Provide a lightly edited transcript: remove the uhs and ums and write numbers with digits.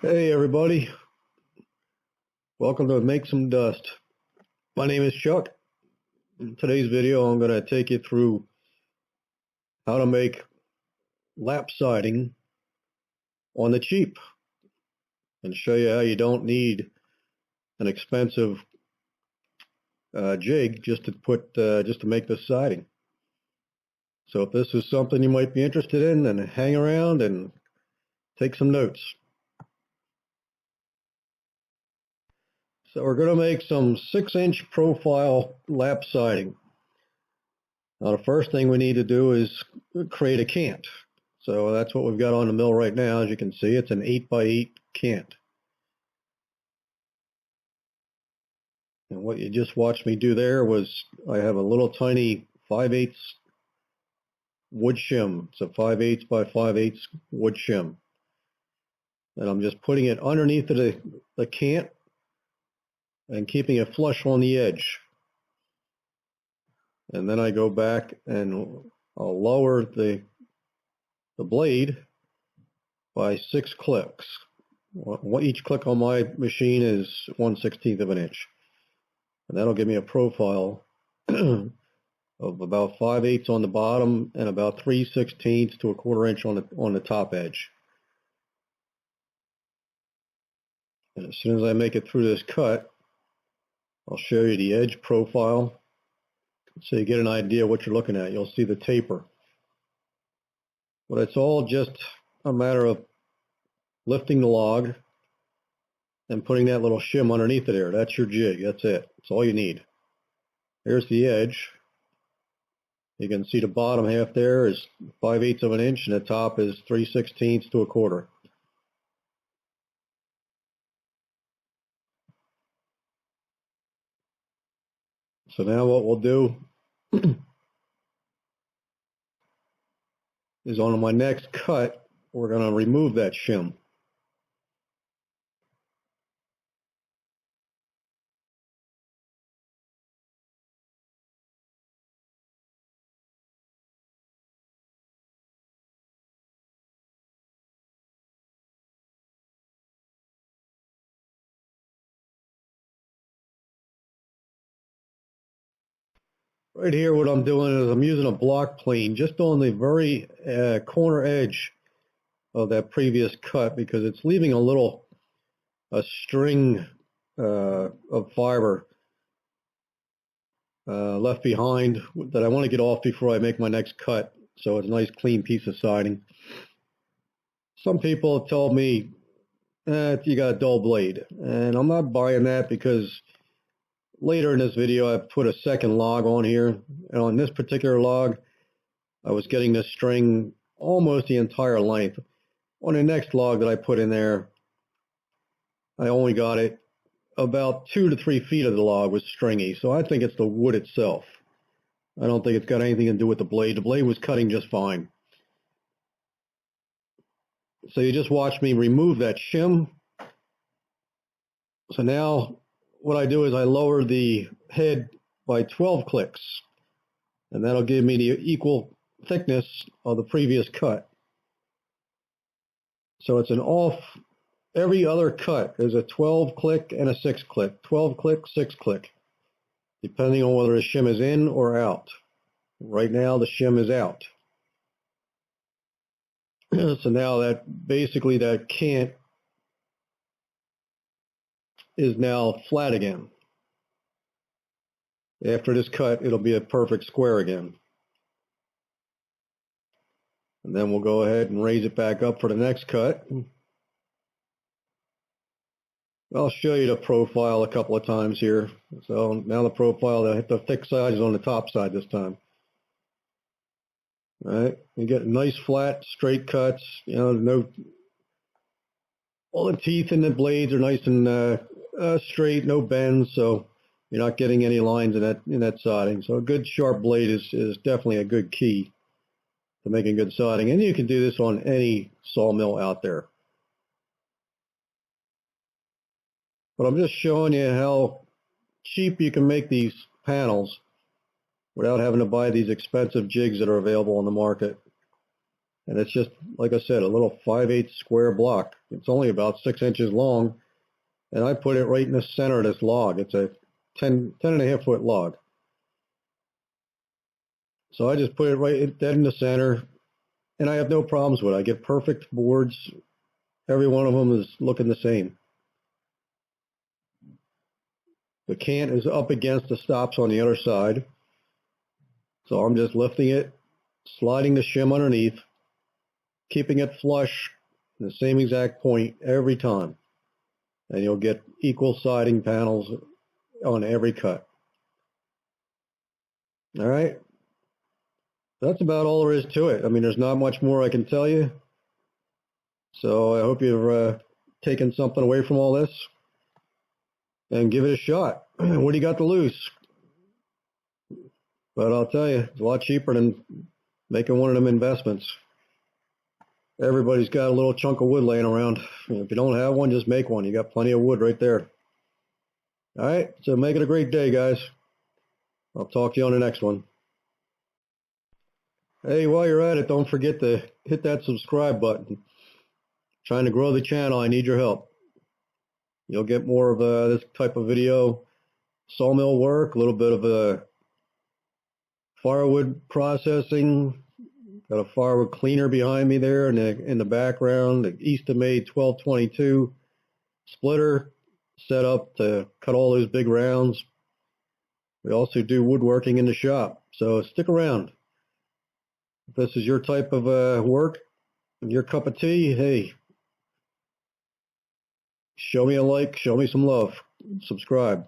Hey everybody, welcome to Make Some Dust. My name is Chuck. In today's video I'm going to take you through how to make lap siding on the cheap and show you how you don't need an expensive jig just to make this siding. So if this is something you might be interested in, then hang around and take some notes. So we're going to make some 6-inch profile lap siding. Now the first thing we need to do is create a cant. So that's what we've got on the mill right now. As you can see, it's an 8x8 cant. And what you just watched me do there was I have a little tiny 5/8 wood shim. It's a 5/8 by 5/8 wood shim. And I'm just putting it underneath the cant and keeping it flush on the edge. And then I go back and I'll lower the blade by 6 clicks. Each click on my machine is 1/16 of an inch. And that'll give me a profile of about 5/8 on the bottom and about 3/16 to 1/4 inch on the top edge. And as soon as I make it through this cut, I'll show you the edge profile so you get an idea what you're looking at. You'll see the taper. But it's all just a matter of lifting the log and putting that little shim underneath it there. That's your jig. That's it. That's all you need. Here's the edge. You can see the bottom half there is 5/8 of an inch and the top is 3/16 to 1/4. So now what we'll do is on my next cut, we're going to remove that shim. Right here, what I'm doing is I'm using a block plane just on the very corner edge of that previous cut because it's leaving a string of fiber left behind that I want to get off before I make my next cut. So it's a nice clean piece of siding. Some people have told me you got a dull blade, and I'm not buying that because later in this video, I put a second log on here, and on this particular log, I was getting this string almost the entire length. On the next log that I put in there, I only got it about 2 to 3 feet of the log was stringy, so I think it's the wood itself. I don't think it's got anything to do with the blade. The blade was cutting just fine. So you just watched me remove that shim. So now what I do is I lower the head by 12 clicks, and that'll give me the equal thickness of the previous cut. So it's an off, every other cut is a 12 click and a 6 click, 12 click, 6 click, depending on whether the shim is in or out. Right now the shim is out. So now that basically that cant is now flat again. After this cut, it'll be a perfect square again. And then we'll go ahead and raise it back up for the next cut. I'll show you the profile a couple of times here. So now the profile, the thick side is on the top side this time. All right, you get nice flat straight cuts. You know, all the teeth in the blades are nice and straight, no bends, so you're not getting any lines in that siding. So a good sharp blade is definitely a good key to making good siding, and you can do this on any sawmill out there. But I'm just showing you how cheap you can make these panels without having to buy these expensive jigs that are available on the market. And it's just, like I said, a little 5/8 square block. It's only about 6 inches long. And I put it right in the center of this log. It's a 10.5 foot log. So I just put it right dead in the center. And I have no problems with it. I get perfect boards. Every one of them is looking the same. The cant is up against the stops on the other side. So I'm just lifting it, sliding the shim underneath, keeping it flush in the same exact point every time. And you'll get equal siding panels on every cut. All right. That's about all there is to it. I mean, there's not much more I can tell you. So I hope you've taken something away from all this. And give it a shot. What do you got to lose? But I'll tell you, it's a lot cheaper than making one of them investments. Everybody's got a little chunk of wood laying around. If you don't have one, just make one. You got plenty of wood right there. All right, so make it a great day, guys. I'll talk to you on the next one. Hey, while you're at it, don't forget to hit that subscribe button. Trying to grow the channel, I need your help. You'll get more of this type of video, sawmill work, a little bit of firewood processing. Got a firewood cleaner behind me there in the background, the Eastonmade 1222 splitter set up to cut all those big rounds. We also do woodworking in the shop, so stick around. If this is your type of work, your cup of tea, hey, show me a like, show me some love, subscribe.